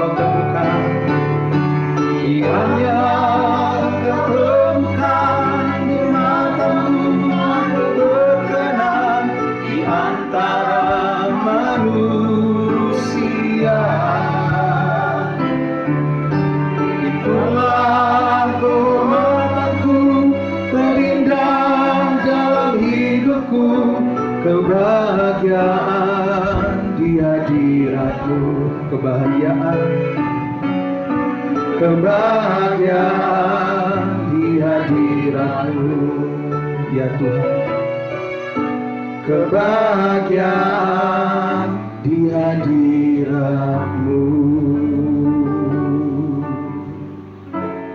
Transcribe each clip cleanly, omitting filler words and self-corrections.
engkau temukan, kiranya engkau temukan di matamu aku berkenan di antara manusia. Itulah kehormatanku, terindah dalam hidupku, kebahagiaan di hadiratmu, kebahagiaan di hadiratmu, ya Tuhan, kebahagiaan di hadiratmu.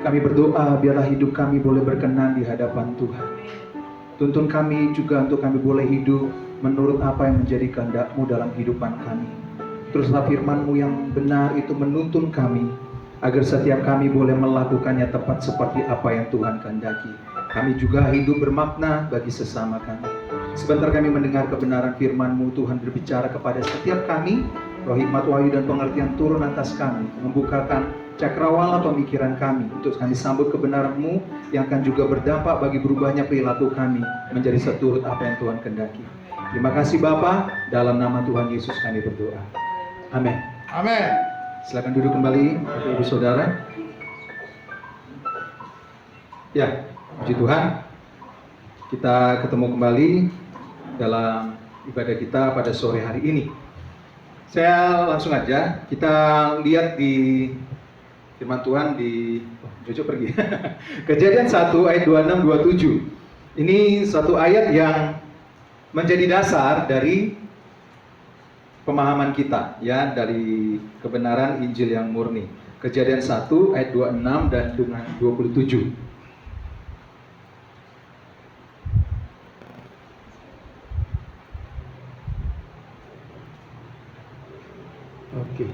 Kami berdoa biarlah hidup kami boleh berkenan di hadapan Tuhan. Tuntun kami juga untuk kami boleh hidup menurut apa yang menjadi kehendak-Mu dalam kehidupan kami. Teruslah firman-Mu yang benar itu menuntun kami, agar setiap kami boleh melakukannya tepat seperti apa yang Tuhan kehendaki. Kami juga hidup bermakna bagi sesama kami. Sebentar kami mendengar kebenaran firman-Mu, Tuhan berbicara kepada setiap kami, roh hikmat, wahyu, dan pengertian turun atas kami, membukakan cakrawala pemikiran kami, untuk kami sambut kebenaran-Mu yang akan juga berdampak bagi berubahnya perilaku kami menjadi seturut apa yang Tuhan kehendaki. Terima kasih Bapa, dalam nama Tuhan Yesus kami berdoa. Amin. Amin. Silakan duduk kembali, Bapak Ibu Saudara. Ya, puji Tuhan, kita ketemu kembali dalam ibadah kita pada sore hari ini. Saya langsung aja, kita lihat di firman Tuhan di Jojo pergi. Kejadian 1 ayat 26-27. Ini satu ayat yang menjadi dasar dari pemahaman kita, ya, dari kebenaran Injil yang murni. Kejadian 1 ayat 26 dan dengan 27. Oke.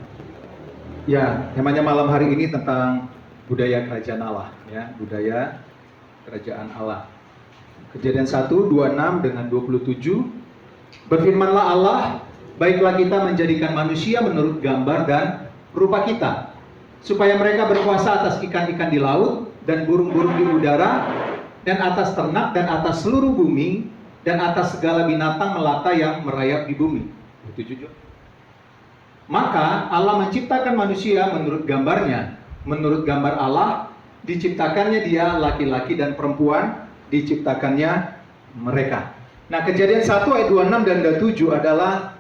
Ya, temanya malam hari ini tentang budaya kerajaan Allah, ya, budaya kerajaan Allah. Kejadian 1, 26 dengan 27. Berfirmanlah Allah, baiklah kita menjadikan manusia menurut gambar dan rupa kita, supaya mereka berkuasa atas ikan-ikan di laut, dan burung-burung di udara, dan atas ternak, dan atas seluruh bumi, dan atas segala binatang melata yang merayap di bumi. 27. Maka Allah menciptakan manusia menurut gambarnya. Menurut gambar Allah, diciptakannya dia laki-laki dan perempuan, diciptakannya mereka. Nah, Kejadian 1 ayat 26 dan 27 adalah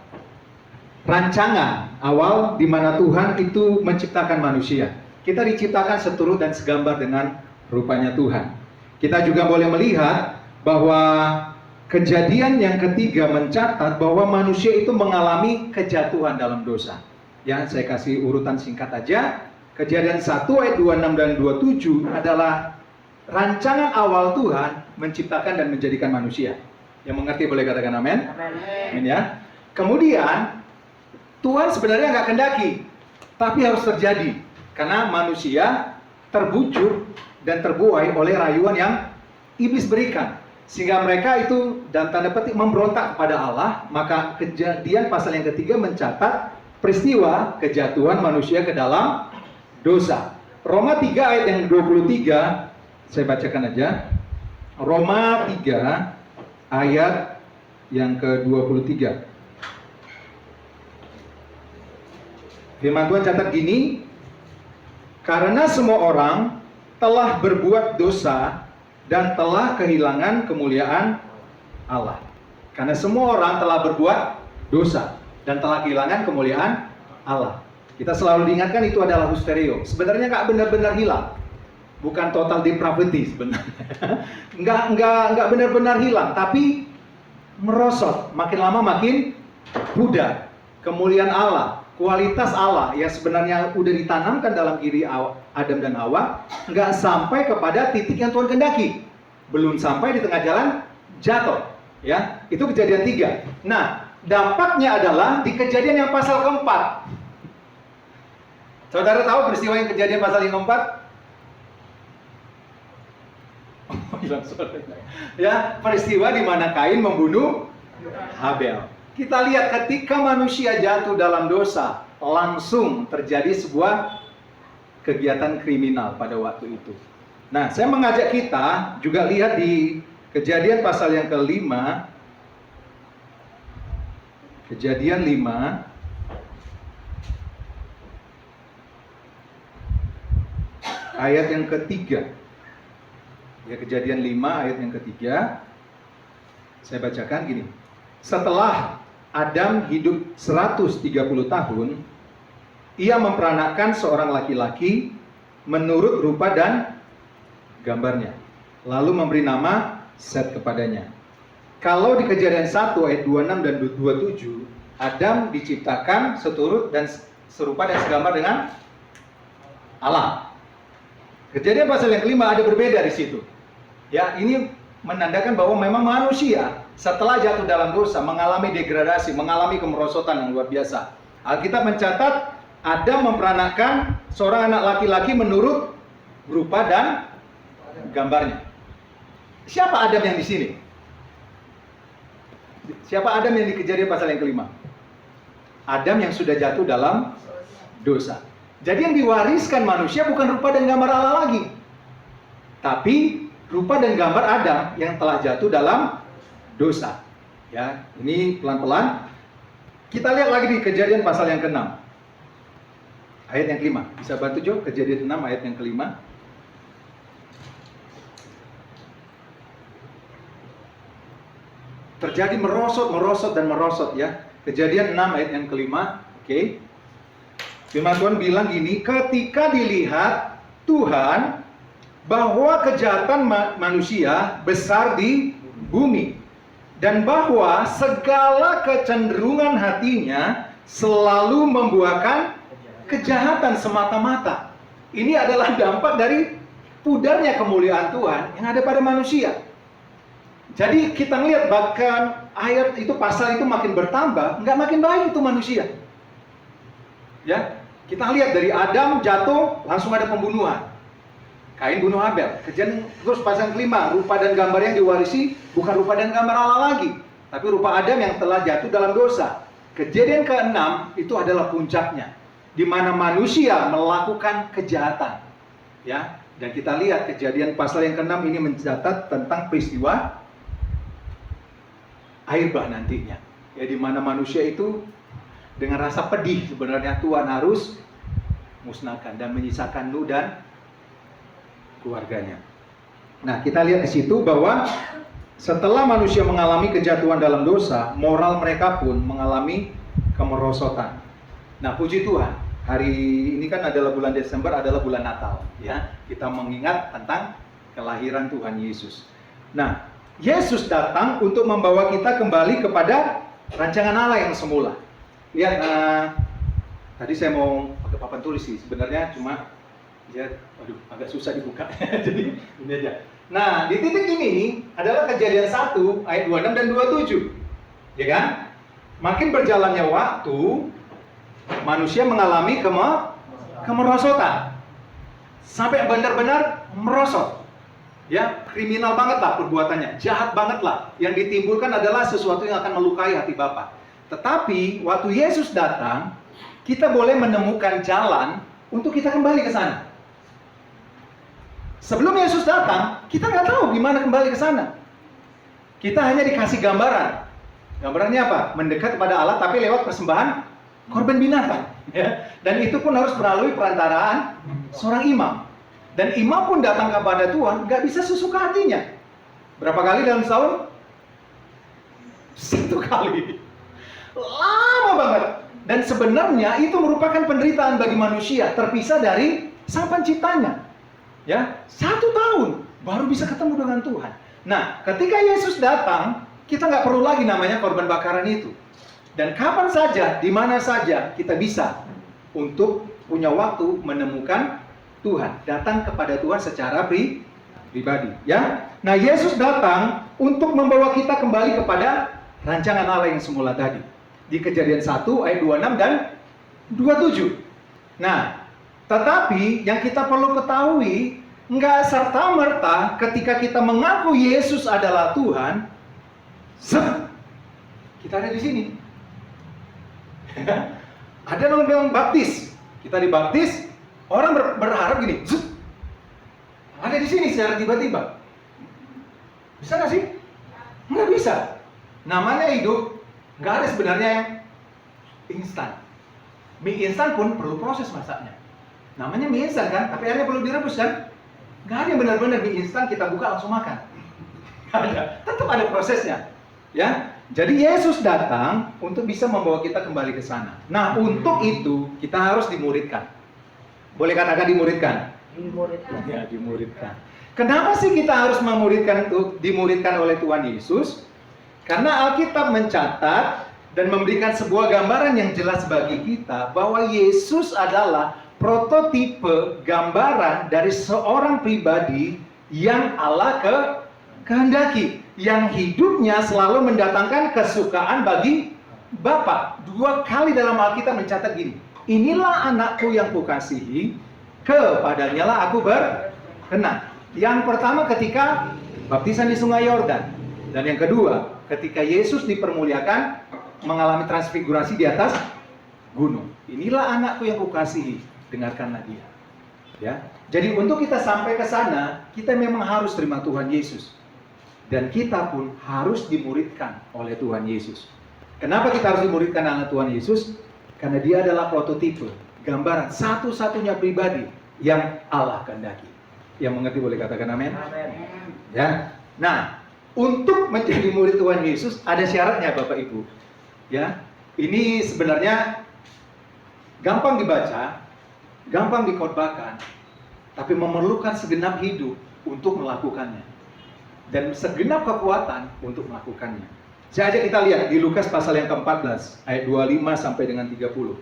rancangan awal di mana Tuhan itu menciptakan manusia. Kita diciptakan seturut dan segambar dengan rupanya Tuhan. Kita juga boleh melihat bahwa Kejadian yang ketiga mencatat bahwa manusia itu mengalami kejatuhan dalam dosa. Ya, saya kasih urutan singkat aja. Kejadian 1 ayat 26 dan 27 adalah rancangan awal Tuhan menciptakan dan menjadikan manusia. Yang mengerti boleh katakan amin? Amin ya. Kemudian Tuhan sebenarnya nggak kehendaki, tapi harus terjadi karena manusia terbujuk dan terbuai oleh rayuan yang iblis berikan, sehingga mereka itu dan tanda petik memberontak kepada Allah. Maka Kejadian pasal yang ketiga mencatat peristiwa kejatuhan manusia ke dalam dosa. Roma 3 ayat yang 23, saya bacakan aja. Roma 3 ayat yang ke-23. Firman Tuhan catat gini, karena semua orang telah berbuat dosa dan telah kehilangan kemuliaan Allah. Karena semua orang telah berbuat dosa dan telah kehilangan kemuliaan Allah. Kita selalu diingatkan itu adalah hustereo. Sebenarnya nggak benar-benar hilang, bukan total depravity sebenarnya. nggak benar-benar hilang, tapi merosot. Makin lama makin pudar. Kemuliaan Allah, kualitas Allah yang sebenarnya udah ditanamkan dalam diri Adam dan Hawa, nggak sampai kepada titik yang Tuhan kehendaki. Belum sampai di tengah jalan jatuh. Ya, itu Kejadian 3. Nah, dampaknya adalah di Kejadian yang pasal keempat. Saudara tahu peristiwa yang Kejadian pasal yang keempat? Ya, peristiwa di mana Kain membunuh Habel. Kita lihat ketika manusia jatuh dalam dosa, langsung terjadi sebuah kegiatan kriminal pada waktu itu. Nah, saya mengajak kita juga lihat di Kejadian pasal yang kelima, Kejadian 5, ayat yang ketiga. Ya, Kejadian 5 ayat yang ketiga. Saya bacakan gini. Setelah Adam hidup 130 tahun, ia memperanakkan seorang laki-laki menurut rupa dan gambarnya, lalu memberi nama Set kepadanya. Kalau di Kejadian 1 ayat 26 dan 27, Adam diciptakan seturut dan serupa dan segambar dengan Allah. Kejadian pasal yang kelima ada berbeda di situ. Ya, ini menandakan bahwa memang manusia setelah jatuh dalam dosa mengalami degradasi, mengalami kemerosotan yang luar biasa. Alkitab mencatat Adam memperanakkan seorang anak laki-laki menurut rupa dan gambarnya. Siapa Adam yang di sini? Siapa Adam yang di Kejadian pasal yang kelima? Adam yang sudah jatuh dalam dosa. Jadi yang diwariskan manusia bukan rupa dan gambar Allah lagi, tapi rupa dan gambar Adam yang telah jatuh dalam dosa. Ya, ini pelan-pelan. Kita lihat lagi di Kejadian pasal yang ke-6. Ayat yang kelima. Bisa bantu Jo? Kejadian 6 ayat yang kelima. Terjadi merosot ya. Kejadian 6 ayat yang kelima. Oke. Firman Tuhan bilang gini, ketika dilihat Tuhan bahwa kejahatan manusia besar di bumi, dan bahwa segala kecenderungan hatinya selalu membuahkan kejahatan semata-mata. Ini adalah dampak dari pudarnya kemuliaan Tuhan yang ada pada manusia. Jadi kita lihat bahkan ayat itu, pasal itu makin bertambah, nggak makin baik itu manusia. Ya, kita lihat dari Adam jatuh langsung ada pembunuhan. Kain bunuh Abel. Terus pasal kelima, rupa dan gambar yang diwarisi bukan rupa dan gambar Allah lagi, tapi rupa Adam yang telah jatuh dalam dosa. Kejadian ke-6 itu adalah puncaknya, di mana manusia melakukan kejahatan. Ya, dan kita lihat Kejadian pasal yang ke-6 ini mencatat tentang peristiwa air bah nantinya. Ya, di mana manusia itu dengan rasa pedih sebenarnya Tuhan harus musnahkan dan menyisakan Nuh dan keluarganya. Nah, kita lihat di situ bahwa setelah manusia mengalami kejatuhan dalam dosa, moral mereka pun mengalami kemerosotan. Nah, puji Tuhan, hari ini kan adalah bulan Desember, adalah bulan Natal, ya. Kita mengingat tentang kelahiran Tuhan Yesus. Nah, Yesus datang untuk membawa kita kembali kepada rancangan Allah yang semula. Lihat, tadi saya mau pakai papan tulis sih, sebenarnya cuma ya, agak susah dibuka. Jadi ini aja. Nah, di titik ini adalah Kejadian 1 ayat 26 dan 27. Ya kan? Makin berjalannya waktu, manusia mengalami kemerosotan. Sampai benar-benar merosot. Ya, kriminal banget lah perbuatannya, jahat banget lah. Yang ditimbulkan adalah sesuatu yang akan melukai hati Bapa. Tetapi waktu Yesus datang, kita boleh menemukan jalan untuk kita kembali ke sana. Sebelum Yesus datang, kita nggak tahu gimana kembali ke sana. Kita hanya dikasih gambaran. Gambarannya apa? Mendekat kepada Allah, tapi lewat persembahan korban binatang. Ya. Dan itu pun harus melalui perantaraan seorang imam. Dan imam pun datang kepada Tuhan, nggak bisa sesuka hatinya. Berapa kali dalam setahun? 1 kali. Lama banget. Dan sebenarnya itu merupakan penderitaan bagi manusia, terpisah dari Sang Penciptanya. Ya, 1 tahun baru bisa ketemu dengan Tuhan. Nah, ketika Yesus datang, kita nggak perlu lagi namanya korban bakaran itu. Dan kapan saja, di mana saja kita bisa untuk punya waktu menemukan Tuhan, datang kepada Tuhan secara pribadi. Ya, nah Yesus datang untuk membawa kita kembali kepada rancangan Allah yang semula tadi. Di Kejadian 1 ayat 26 dan 27. Nah, tetapi yang kita perlu ketahui, nggak serta-merta ketika kita mengaku Yesus adalah Tuhan, kita ada di sini. Ada yang bilang baptis. Kita dibaptis, orang berharap gini, zut, ada di sini secara tiba-tiba. Bisa nggak sih? Nggak bisa. Namanya hidup, nggak ada sebenarnya yang instan. Mie instan pun perlu proses masaknya. Namanya mie instan kan, tapi airnya perlu direbus kan? Nggak ada yang benar-benar mie instan kita buka langsung makan. Nggak ada, tetap ada prosesnya. Ya, jadi Yesus datang untuk bisa membawa kita kembali ke sana. Nah, untuk itu kita harus dimuridkan. Boleh katakan dimuridkan? Dimuridkan. Ya, dimuridkan. Kenapa sih kita harus dimuridkan oleh Tuhan Yesus? Karena Alkitab mencatat dan memberikan sebuah gambaran yang jelas bagi kita bahwa Yesus adalah prototipe gambaran dari seorang pribadi yang Allah kehendaki, yang hidupnya selalu mendatangkan kesukaan bagi Bapa. 2 kali dalam Alkitab mencatat gini, inilah anakku yang kukasihi, kepadanya lah aku berkenan. Yang pertama ketika baptisan di Sungai Yordan, dan yang kedua ketika Yesus dipermuliakan mengalami transfigurasi di atas gunung. Inilah anakku yang kukasihi, dengarkanlah dia. Ya. Jadi untuk kita sampai ke sana, kita memang harus terima Tuhan Yesus. Dan kita pun harus dimuridkan oleh Tuhan Yesus. Kenapa kita harus dimuridkan oleh Tuhan Yesus? Karena dia adalah prototipe, gambaran satu-satunya pribadi yang Allah kehendaki. Yang mengerti boleh katakan amin? Amin. Ya. Nah, untuk menjadi murid Tuhan Yesus ada syaratnya Bapak Ibu. Ya. Ini sebenarnya gampang dibaca, gampang dikhotbahkan, tapi memerlukan segenap hidup untuk melakukannya. Dan segenap kekuatan untuk melakukannya. Saya ajak kita lihat di Lukas pasal yang ke-14 ayat 25 sampai dengan 30.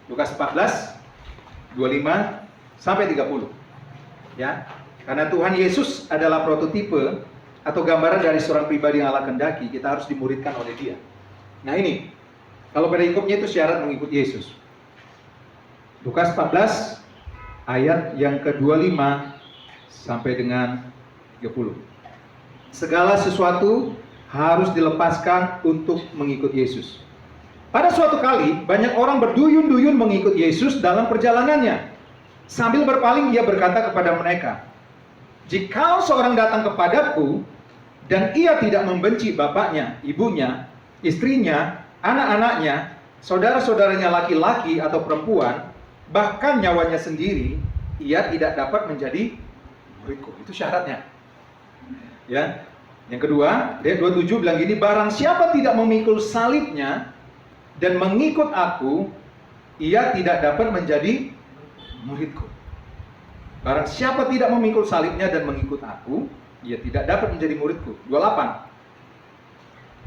Lukas 14 25 sampai 30. Ya. Karena Tuhan Yesus adalah prototipe atau gambaran dari seorang pribadi yang Allah kehendaki, kita harus dimuridkan oleh dia. Nah ini, kalau pada ikutnya itu syarat mengikut Yesus. Lukas 14 ayat yang ke-25 sampai dengan 30. Segala sesuatu harus dilepaskan untuk mengikut Yesus. Pada suatu kali, banyak orang berduyun-duyun mengikut Yesus dalam perjalanannya. Sambil berpaling, ia berkata kepada mereka, "Jikalau seorang datang kepadaku, dan ia tidak membenci bapaknya, ibunya, istrinya, anak-anaknya, saudara-saudaranya laki-laki atau perempuan, bahkan nyawanya sendiri, ia tidak dapat menjadi muridku." Itu syaratnya. Ya. Yang kedua, ayat 27 bilang gini, "Barang siapa tidak memikul salibnya dan mengikut aku, ia tidak dapat menjadi muridku." Barang siapa tidak memikul salibnya dan mengikut aku, ia tidak dapat menjadi muridku. 28.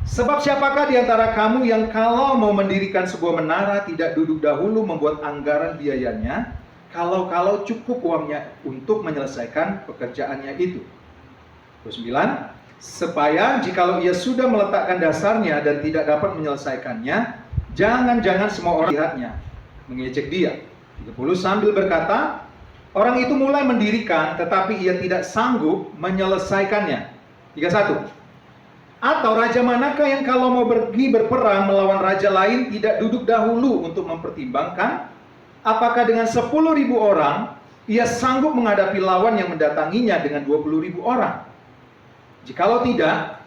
"Sebab siapakah di antara kamu yang kalau mau mendirikan sebuah menara tidak duduk dahulu membuat anggaran biayanya, kalau cukup uangnya untuk menyelesaikan pekerjaannya itu?" 29. "Supaya jikalau ia sudah meletakkan dasarnya dan tidak dapat menyelesaikannya, jangan-jangan semua orang lihatnya, mengejek dia." 30. "Sambil berkata, orang itu mulai mendirikan tetapi ia tidak sanggup menyelesaikannya." 31. "Atau raja manakah yang kalau mau pergi berperang melawan raja lain tidak duduk dahulu untuk mempertimbangkan apakah dengan 10.000 orang ia sanggup menghadapi lawan yang mendatanginya dengan 20.000 orang? Jikalau tidak,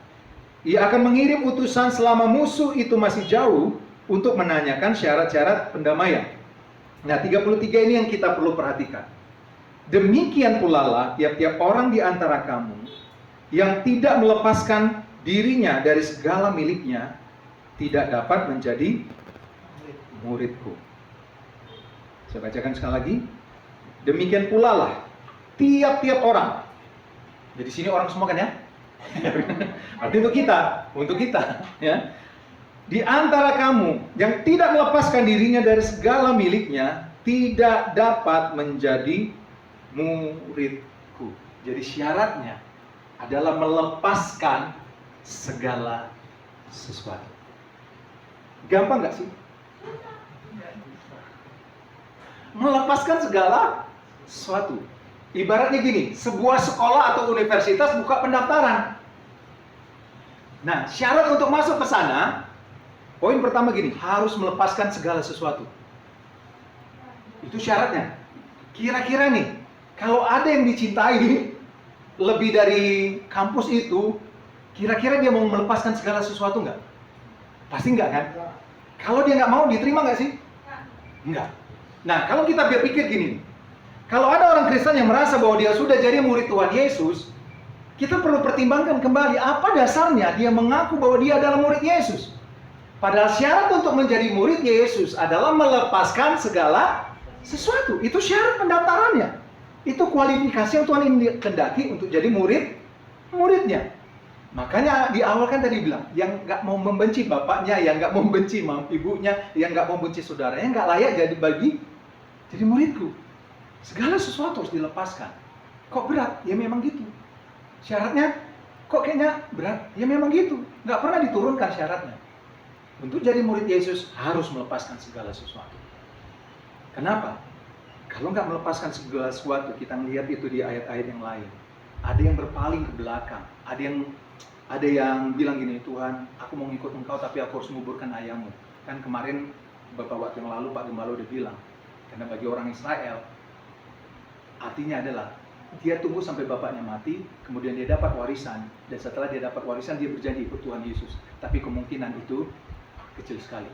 ia akan mengirim utusan selama musuh itu masih jauh untuk menanyakan syarat-syarat pendamaian." Nah, 33 ini yang kita perlu perhatikan. "Demikian pula lah tiap-tiap orang di antara kamu yang tidak melepaskan dirinya dari segala miliknya tidak dapat menjadi muridku." Saya bacakan sekali lagi. "Demikian pula lah tiap-tiap orang." Jadi sini orang semua kan ya? Artinya untuk kita, ya. "Di antara kamu yang tidak melepaskan dirinya dari segala miliknya tidak dapat menjadi muridku." Jadi syaratnya adalah melepaskan segala sesuatu. Gampang nggak sih? Melepaskan segala sesuatu. Ibaratnya gini, sebuah sekolah atau universitas buka pendaftaran. Nah, syarat untuk masuk ke sana, Poin pertama gini, harus melepaskan segala sesuatu. Itu syaratnya. Kira-kira nih, kalau ada yang dicintai lebih dari kampus itu, kira-kira dia mau melepaskan segala sesuatu nggak? Pasti nggak kan? Kalau dia nggak mau, diterima nggak sih? Nggak. Nah, kalau kita berpikir gini, kalau ada orang Kristen yang merasa bahwa dia sudah jadi murid Tuhan Yesus, kita perlu pertimbangkan kembali apa dasarnya dia mengaku bahwa dia adalah murid Yesus. Padahal syarat untuk menjadi murid Yesus adalah melepaskan segala sesuatu. Itu syarat pendaftarannya. Itu kualifikasi yang Tuhan kehendaki untuk jadi muridnya. Makanya di awal kan tadi bilang, yang nggak mau membenci bapaknya, yang nggak mau membenci ibunya, yang nggak mau membenci saudaranya, nggak layak jadi muridku. Segala sesuatu harus dilepaskan. Kok berat? Ya memang gitu. Syaratnya kok kayaknya berat? Ya memang gitu. Nggak pernah diturunkan syaratnya. Untuk jadi murid Yesus harus melepaskan segala sesuatu. Kenapa? Kalau nggak melepaskan segala sesuatu, kita melihat itu di ayat-ayat yang lain. Ada yang berpaling ke belakang. Ada yang bilang gini, Tuhan, aku mau ngikut Engkau tapi aku harus menguburkan ayahmu. Kan kemarin beberapa waktu yang lalu Pak Gembala udah bilang, karena bagi orang Israel, artinya adalah dia tunggu sampai bapaknya mati, kemudian dia dapat warisan, dan setelah dia dapat warisan dia berjanji ikut Tuhan Yesus. Tapi kemungkinan itu kecil sekali.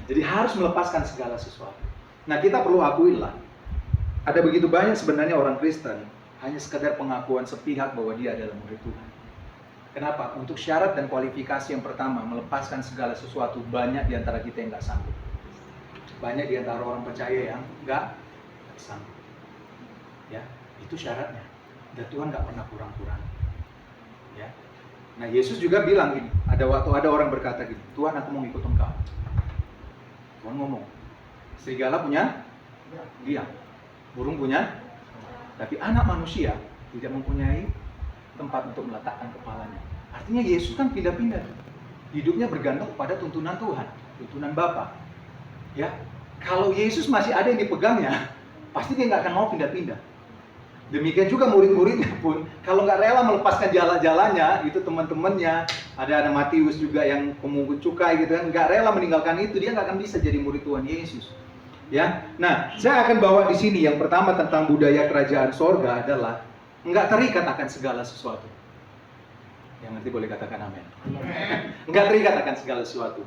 Jadi harus melepaskan segala sesuatu. Nah, kita perlu akui lah, ada begitu banyak sebenarnya orang Kristen hanya sekadar pengakuan sepihak bahwa dia adalah murid Tuhan. Kenapa? Untuk syarat dan kualifikasi yang pertama, melepaskan segala sesuatu, banyak di antara kita yang nggak sanggup. Banyak di antara orang percaya yang nggak sanggup. Ya, itu syaratnya. Dan Tuhan nggak pernah kurang-kurang. Ya. Nah, Yesus juga bilang gini, ada orang berkata gini, Tuhan, aku mau ikut Engkau. Tuhan ngomong, serigala punya diam, burung punya, tapi anak manusia tidak mempunyai tempat untuk meletakkan kepalanya. Artinya Yesus kan pindah-pindah, hidupnya bergantung pada tuntunan Tuhan, tuntunan Bapa. Ya, kalau Yesus masih ada yang dipegangnya, pasti dia nggak akan mau pindah-pindah. Demikian juga murid-muridnya pun, kalau nggak rela melepaskan jalan-jalannya, itu teman-temannya, ada Matius juga yang pemungut cukai gitu kan, nggak rela meninggalkan itu, dia nggak akan bisa jadi murid Tuhan Yesus. Ya, nah saya akan bawa di sini yang pertama tentang budaya kerajaan sorga adalah nggak terikat akan segala sesuatu. Yang nanti boleh katakan amin. Nggak terikat akan segala sesuatu.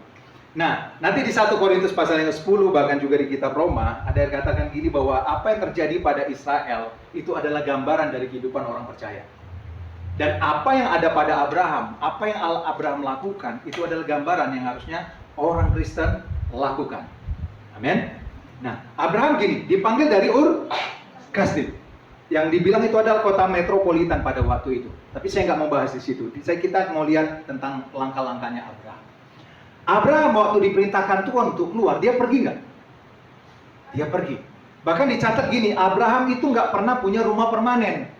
Nah, nanti di 1 Korintus pasal yang ke-10 bahkan juga di kitab Roma ada yang katakan gini bahwa apa yang terjadi pada Israel itu adalah gambaran dari kehidupan orang percaya. Dan apa yang ada pada Abraham, apa yang Abraham lakukan itu adalah gambaran yang harusnya orang Kristen lakukan. Amin. Nah, Abraham gini, dipanggil dari Ur Kasdim. Yang dibilang itu adalah kota metropolitan pada waktu itu. Tapi saya nggak mau bahas di situ. Kita mau lihat tentang langkah-langkahnya Abraham. Abraham waktu diperintahkan Tuhan untuk keluar, dia pergi nggak? Dia pergi. Bahkan dicatat gini, Abraham itu nggak pernah punya rumah permanen.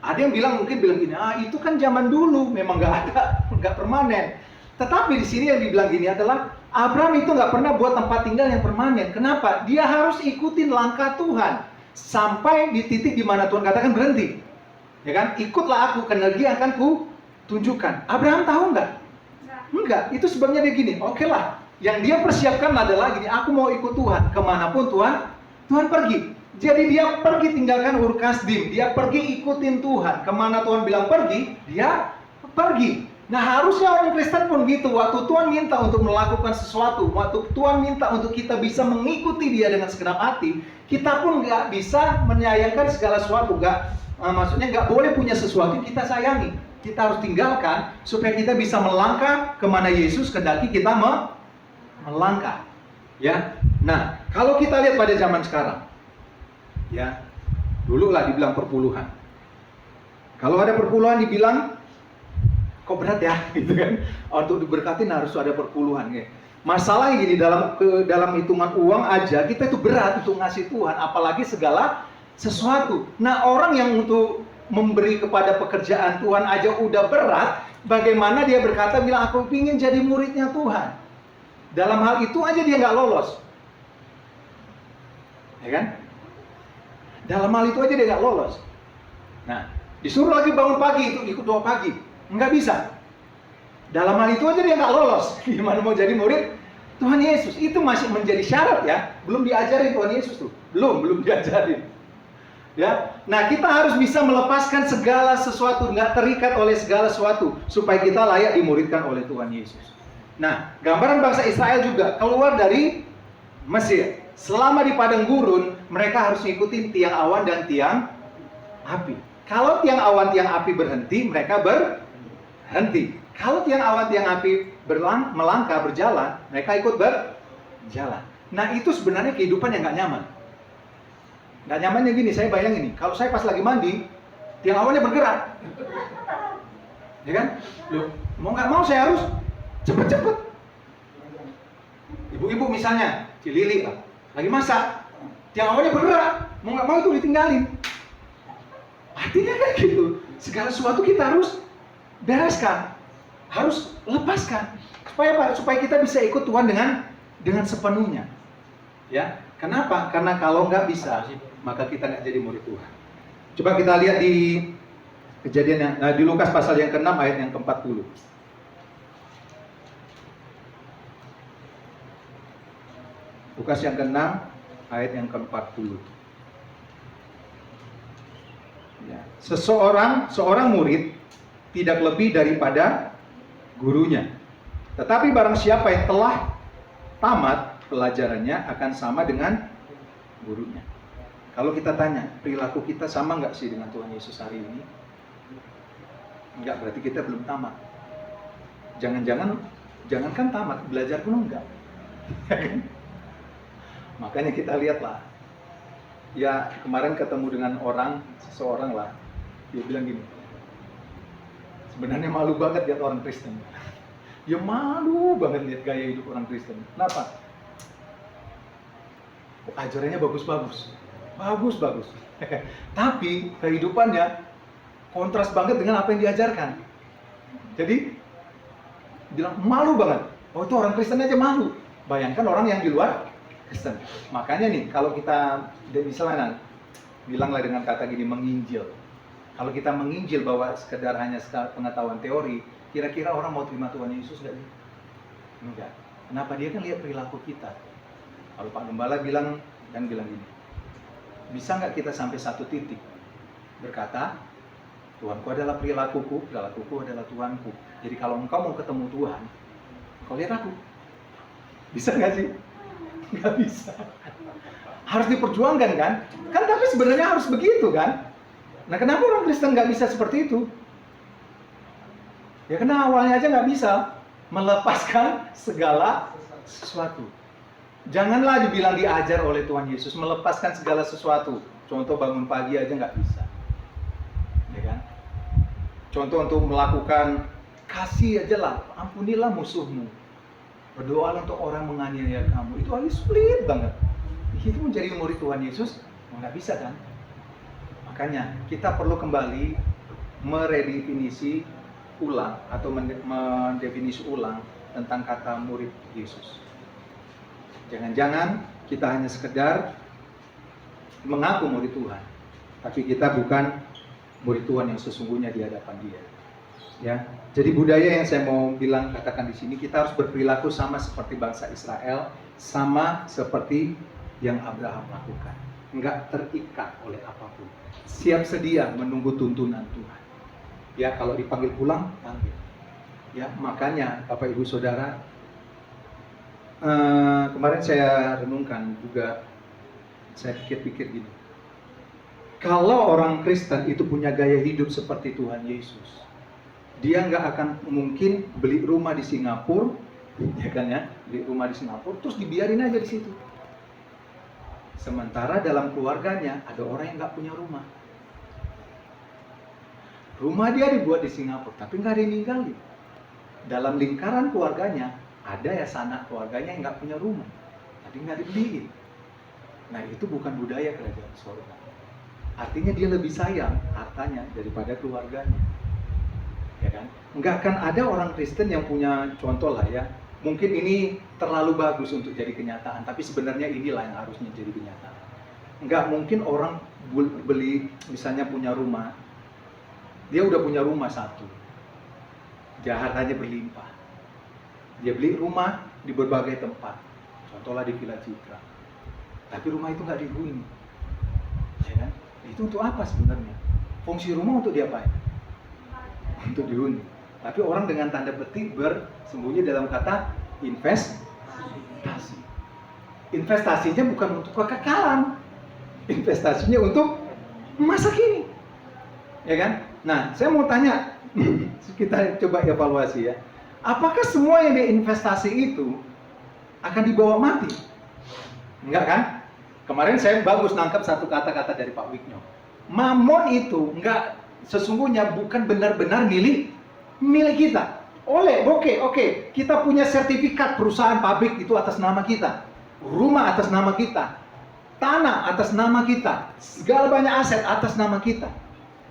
Ada yang mungkin bilang gini, itu kan zaman dulu, memang nggak permanen. Tetapi di sini yang dibilang gini adalah Abraham itu nggak pernah buat tempat tinggal yang permanen. Kenapa? Dia harus ikutin langkah Tuhan sampai di titik di mana Tuhan katakan berhenti. Ya kan? Ikutlah aku, karena dia akan ku tunjukkan. Abraham tahu nggak? Enggak, itu sebabnya dia gini, oke lah, yang dia persiapkan adalah gini, aku mau ikut Tuhan, kemanapun Tuhan pergi. Jadi dia pergi tinggalkan Ur Kasdim, dia pergi ikutin Tuhan, kemana Tuhan bilang pergi, dia pergi. Nah harusnya orang Kristen pun gitu, waktu Tuhan minta untuk melakukan sesuatu, waktu Tuhan minta untuk kita bisa mengikuti dia dengan segenap hati, kita pun nggak bisa menyayangkan segala sesuatu, maksudnya nggak boleh punya sesuatu yang kita sayangi. Kita harus tinggalkan supaya kita bisa melangkah kemana Yesus kehendaki kita melangkah. Ya, nah kalau kita lihat pada zaman sekarang, ya dulu lah dibilang perpuluhan. Kalau ada perpuluhan dibilang kok berat ya, gitu kan? Untuk diberkatin harus ada perpuluhan. Ya. Masalahnya gini, dalam hitungan uang aja kita itu berat untuk ngasih Tuhan, apalagi segala sesuatu. Nah orang yang untuk memberi kepada pekerjaan Tuhan aja udah berat, bagaimana dia berkata bilang aku ingin jadi muridnya Tuhan. Dalam hal itu aja dia nggak lolos, ya kan? Dalam hal itu aja dia nggak lolos. Nah, disuruh lagi bangun pagi itu ikut doa pagi, nggak bisa. Dalam hal itu aja dia nggak lolos. Gimana mau jadi murid Tuhan Yesus? Itu masih menjadi syarat ya. Belum diajarin Tuhan Yesus tuh. Belum diajarin. Ya, nah kita harus bisa melepaskan segala sesuatu, nggak terikat oleh segala sesuatu, supaya kita layak dimuridkan oleh Tuhan Yesus. Nah, gambaran bangsa Israel juga keluar dari Mesir. Selama di padang gurun, mereka harus mengikuti tiang awan dan tiang api. Kalau tiang awan, tiang api berhenti, mereka berhenti. Kalau tiang awan, tiang api melangkah, berjalan, mereka ikut berjalan. Nah, itu sebenarnya kehidupan yang nggak nyaman. Nggak nyamannya gini, saya bayangin nih, kalau saya pas lagi mandi, tiang awannya bergerak. Ya kan? Loh, mau nggak mau saya harus cepet-cepet. Ibu-ibu misalnya, Cilili lah, lagi masak, tiang awannya bergerak, mau nggak mau itu ditinggalin. Artinya kayak gitu, segala sesuatu kita harus bereskan, harus lepaskan. Supaya apa? Supaya kita bisa ikut Tuhan dengan sepenuhnya. Ya, kenapa? Karena kalau nggak bisa, maka kita nggak jadi murid Tuhan. Coba kita lihat di kejadian di Lukas pasal yang ke-6 ayat yang ke-40. Lukas yang ke-6 ayat yang ke-40. Ya. Seorang murid tidak lebih daripada gurunya. Tetapi barang siapa yang telah tamat pelajarannya akan sama dengan gurunya. Kalau kita tanya, perilaku kita sama nggak sih dengan Tuhan Yesus hari ini? Enggak, berarti kita belum tamat. Jangankan tamat, belajar pun enggak. Makanya kita lihatlah. Ya, kemarin ketemu dengan seseorang lah. Dia bilang gini, sebenarnya malu banget lihat orang Kristen. Ya malu banget lihat gaya hidup orang Kristen. Kenapa? Ajarannya bagus-bagus. Tapi kehidupannya kontras banget dengan apa yang diajarkan. Jadi bilang malu banget. Oh, itu orang Kristen aja malu. Bayangkan orang yang di luar Kristen. Makanya nih, kalau kita misalnya bilanglah dengan kata gini, menginjil. Kalau kita menginjil bahwa sekedar hanya pengetahuan teori, kira-kira orang mau terima Tuhan Yesus nggak sih? Enggak. Kenapa? Dia kan lihat perilaku kita. Kalau Pak Gembala bilang gini, bisa nggak kita sampai satu titik berkata, Tuhanku adalah perilakuku adalah Tuhanku. Jadi kalau engkau mau ketemu Tuhan, kau lihat aku. Bisa nggak sih? Nggak bisa. Harus diperjuangkan kan? Kan tapi sebenarnya harus begitu kan? Nah, kenapa orang Kristen nggak bisa seperti itu? Ya karena awalnya aja nggak bisa melepaskan segala sesuatu. Janganlah dibilang diajar oleh Tuhan Yesus melepaskan segala sesuatu. Contoh bangun pagi aja nggak bisa, ya kan? Contoh untuk melakukan kasih aja lah, ampunilah musuhmu, berdoalah untuk orang menganiaya kamu. Itu hal sulit banget. Itu menjadi murid Tuhan Yesus nggak bisa kan? Makanya kita perlu kembali meredefinisi ulang atau mendefinisi ulang tentang kata murid Yesus. Jangan-jangan kita hanya sekedar mengaku murid Tuhan, tapi kita bukan murid Tuhan yang sesungguhnya di hadapan Dia. Ya, jadi budaya yang saya mau katakan di sini, kita harus berperilaku sama seperti bangsa Israel, sama seperti yang Abraham lakukan. Enggak terikat oleh apapun, siap sedia menunggu tuntunan Tuhan. Ya, kalau dipanggil pulang, panggil. Ya, makanya Bapak Ibu Saudara, kemarin saya renungkan juga, saya pikir-pikir gini, kalau orang Kristen itu punya gaya hidup seperti Tuhan Yesus, dia nggak akan mungkin beli rumah di Singapura, ya kan ya, beli rumah di Singapura, terus dibiarin aja di situ. Sementara dalam keluarganya ada orang yang nggak punya rumah. Rumah dia dibuat di Singapura, tapi nggak ada yang ninggalin. Dalam lingkaran keluarganya, ada ya sanak keluarganya yang nggak punya rumah, tapi nggak dibeliin. Nah, itu bukan budaya kerajaan surga. Artinya dia lebih sayang hartanya daripada keluarganya, ya kan? Nggak akan ada orang Kristen yang punya contoh lah ya. Mungkin ini terlalu bagus untuk jadi kenyataan, tapi sebenarnya inilah yang harusnya jadi kenyataan. Nggak mungkin orang beli, misalnya punya rumah, dia udah punya rumah satu, Jahatannya berlimpah. Dia beli rumah di berbagai tempat. Contohnya di Villa Citra. Tapi rumah itu nggak dihuni. Ya kan? Itu untuk apa sebenarnya? Fungsi rumah untuk diapain? Untuk dihuni. Tapi orang dengan tanda petik bersembunyi dalam kata investasi. Investasinya bukan untuk kekekalan. Investasinya untuk masa kini. Ya kan? Nah, saya mau tanya, kita coba evaluasi ya. Apakah semua yang diinvestasi itu akan dibawa mati? Enggak kan? Kemarin saya bagus nangkap satu kata-kata dari Pak Wigno. Mamon itu enggak, sesungguhnya bukan benar-benar milik kita. Oke, kita punya sertifikat perusahaan pabrik itu atas nama kita. Rumah atas nama kita. Tanah atas nama kita. Segala banyak aset atas nama kita.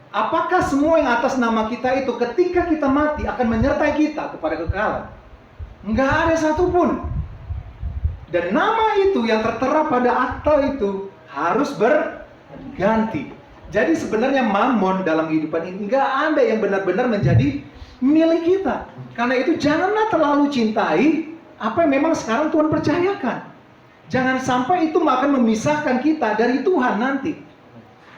Apakah semua yang atas nama kita itu ketika kita mati akan menyertai kita kepada kekekalan? Enggak ada satupun. Dan nama itu yang tertera pada akta itu harus berganti. Jadi sebenarnya mamon dalam kehidupan ini enggak ada yang benar-benar menjadi milik kita. Karena itu janganlah terlalu cintai apa yang memang sekarang Tuhan percayakan. Jangan sampai itu akan memisahkan kita dari Tuhan nanti.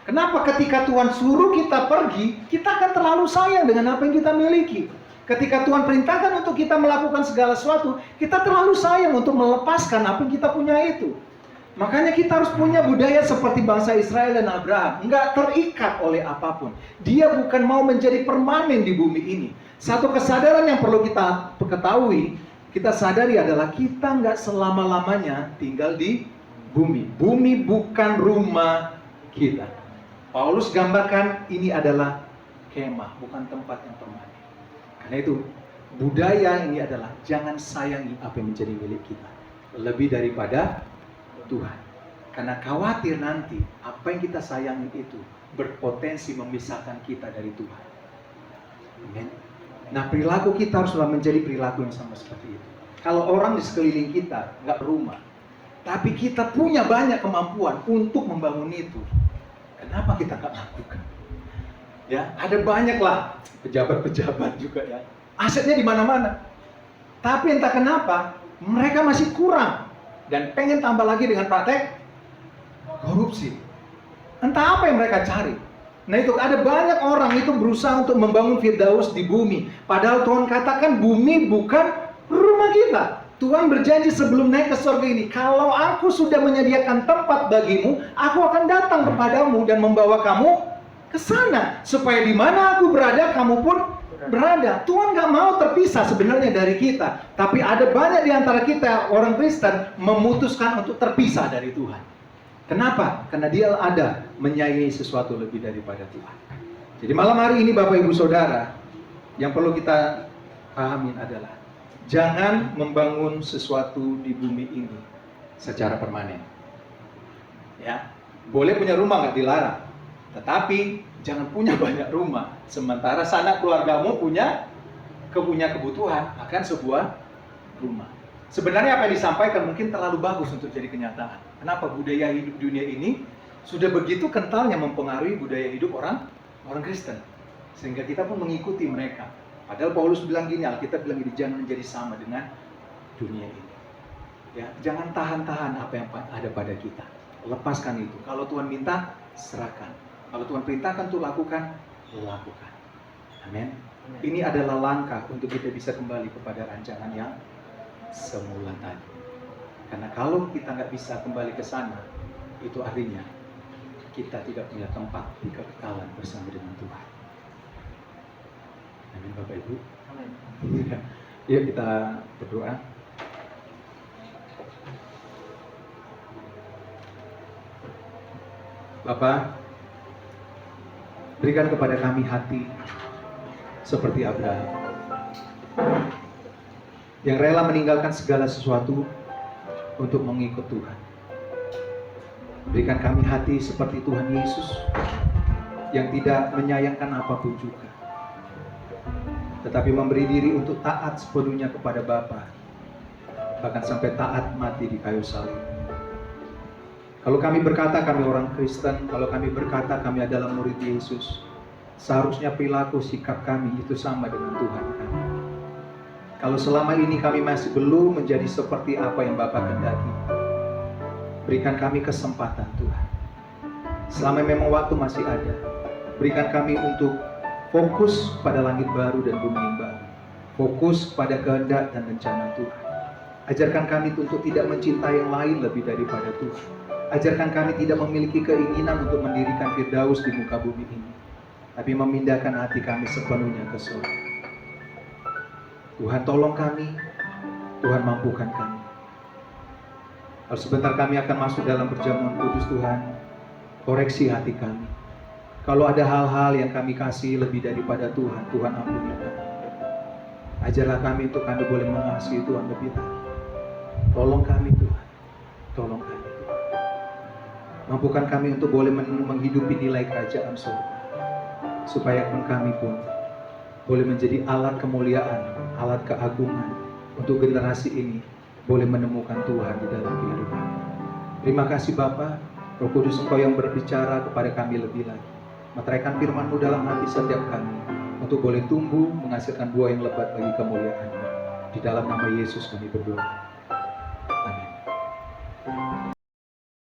Kenapa ketika Tuhan suruh kita pergi, kita akan terlalu sayang dengan apa yang kita miliki. Ketika Tuhan perintahkan untuk kita melakukan segala sesuatu, kita terlalu sayang untuk melepaskan apa yang kita punya itu. Makanya kita harus punya budaya seperti bangsa Israel dan Abraham. Enggak terikat oleh apapun. Dia bukan mau menjadi permanen di bumi ini. Satu kesadaran yang perlu kita ketahui, kita sadari adalah kita enggak selama-lamanya tinggal di bumi. Bumi bukan rumah kita. Paulus gambarkan ini adalah kemah, bukan tempat yang permanen. Karena itu, budaya ini adalah jangan sayangi apa yang menjadi milik kita. Lebih daripada Tuhan. Karena khawatir nanti apa yang kita sayangi itu berpotensi memisahkan kita dari Tuhan. Amen. Nah, perilaku kita haruslah menjadi perilaku yang sama seperti itu. Kalau orang di sekeliling kita nggak rumah, tapi kita punya banyak kemampuan untuk membangun itu, kenapa kita nggak lakukan? Ya, ada banyaklah pejabat-pejabat juga ya, asetnya di mana-mana. Tapi entah kenapa mereka masih kurang dan pengen tambah lagi dengan praktek korupsi. Entah apa yang mereka cari. Nah itu ada banyak orang itu berusaha untuk membangun Firdaus di bumi. Padahal Tuhan katakan bumi bukan rumah kita. Tuhan berjanji sebelum naik ke surga ini, kalau aku sudah menyediakan tempat bagimu, aku akan datang kepadamu dan membawa kamu ke sana. Supaya di mana aku berada, kamu pun berada. Tuhan gak mau terpisah sebenarnya dari kita. Tapi ada banyak di antara kita, orang Kristen, memutuskan untuk terpisah dari Tuhan. Kenapa? Karena dia ada menyayangi sesuatu lebih daripada Tuhan. Jadi malam hari ini Bapak Ibu Saudara, yang perlu kita pahamin adalah jangan membangun sesuatu di bumi ini secara permanen. Ya, boleh punya rumah nggak dilarang, tetapi jangan punya banyak rumah. Sementara sanak keluargamu punya kebutuhan akan sebuah rumah. Sebenarnya apa yang disampaikan mungkin terlalu bagus untuk jadi kenyataan. Kenapa? Budaya hidup dunia ini sudah begitu kentalnya mempengaruhi budaya hidup orang Kristen, sehingga kita pun mengikuti mereka. Padahal Paulus bilang gini, Alkitab bilang gini, jangan menjadi sama dengan dunia ini. Ya, jangan tahan-tahan apa yang ada pada kita. Lepaskan itu. Kalau Tuhan minta, serahkan. Kalau Tuhan perintahkan untuk lakukan. Amin. Ini adalah langkah untuk kita bisa kembali kepada rancangan yang semula tadi. Karena kalau kita nggak bisa kembali ke sana, itu artinya kita tidak punya tempat di kekekalan bersama dengan Tuhan. Amin Bapak Ibu. Amin. Yuk kita berdoa. Bapa, berikan kepada kami hati seperti Abraham, yang rela meninggalkan segala sesuatu untuk mengikut Tuhan. Berikan kami hati seperti Tuhan Yesus, yang tidak menyayangkan apapun juga, tetapi memberi diri untuk taat sepenuhnya kepada Bapa, bahkan sampai taat mati di kayu salib. Kalau kami berkata kami orang Kristen, kalau kami berkata kami adalah murid Yesus, seharusnya perilaku sikap kami itu sama dengan Tuhan kami. Kalau selama ini kami masih belum menjadi seperti apa yang Bapa kehendaki, berikan kami kesempatan Tuhan. Selama memang waktu masih ada, berikan kami untuk fokus pada langit baru dan bumi yang baru. Fokus pada kehendak dan rencana Tuhan. Ajarkan kami untuk tidak mencintai yang lain lebih daripada Tuhan. Ajarkan kami tidak memiliki keinginan untuk mendirikan Firdaus di muka bumi ini, tapi memindahkan hati kami sepenuhnya ke surga. Tuhan tolong kami, Tuhan mampukan kami. Lalu sebentar kami akan masuk dalam perjamuan kudus Tuhan. Koreksi hati kami. Kalau ada hal-hal yang kami kasih lebih daripada Tuhan, Tuhan ampuni kami. Ajarlah kami untuk kami boleh mengasihi Tuhan lebih lagi. Tolong kami Tuhan, tolong kami Tuhan. Mampukan kami untuk boleh menghidupi nilai kerajaan surga, supaya kami pun boleh menjadi alat kemuliaan, alat keagungan untuk generasi ini boleh menemukan Tuhan di dalam kehidupan. Terima kasih Bapa, Roh Kudus Engkau yang berbicara kepada kami lebih lagi. Meteraikan firman-Mu dalam hati setiap kami untuk boleh tumbuh menghasilkan buah yang lebat bagi kemuliaan-Mu. Di dalam nama Yesus kami berdoa.